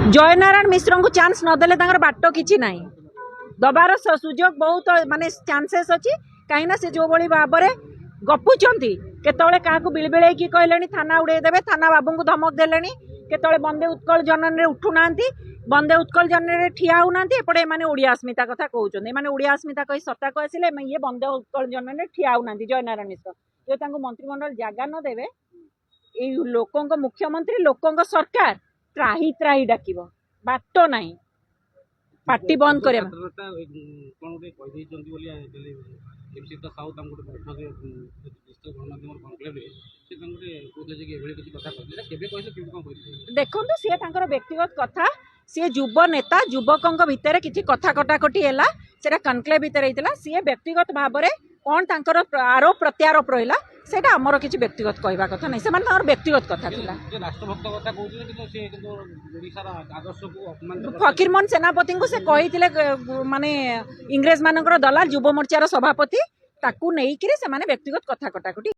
जयनारायण मिश्र को चांस नदेले बाट कि दबार सुजोग बहुत माने चांसेस अच्छी कहीं से जो भाई भाव में गपुंट केतले क्या बिलबिले कहले थाना उड़ेदेवे थाना बाबू को धमक देले केतले बंदे उत्कल जनन उठुना बंदे उत्कल जनन ठिया होना एपटे मैंने ओडिया अस्मिता कथा कहते मैंने ओडिया अस्मिता कही सत्ता को आसिले ये बंदे उत्कल जनन ठिया होना जयनारायण मिश्र जो मंत्रिमंडल जगह न देवे लोकों मुख्यमंत्री लोकों सरकार त्राही त्राही डाक बाट ना पार्टी बंद कर देखो सी व्यक्तिगत कथा सी युव नेता युवकों भितर किसी कथा कटाकटी है से कनक्लेव भितर होता सी व्यक्तिगत भाव में कौन तांकर आरोप प्रत्यारोप रहा से आमर किसी व्यक्तिगत कहवा कथा नहीं से व्यक्तिगत कथा फकीरमोहन सेनापति को से कही माने इंग्रेज मानकर दलाल युव मोर्चार सभापति ताकू नहीं से व्यक्तिगत कथा कटाकटी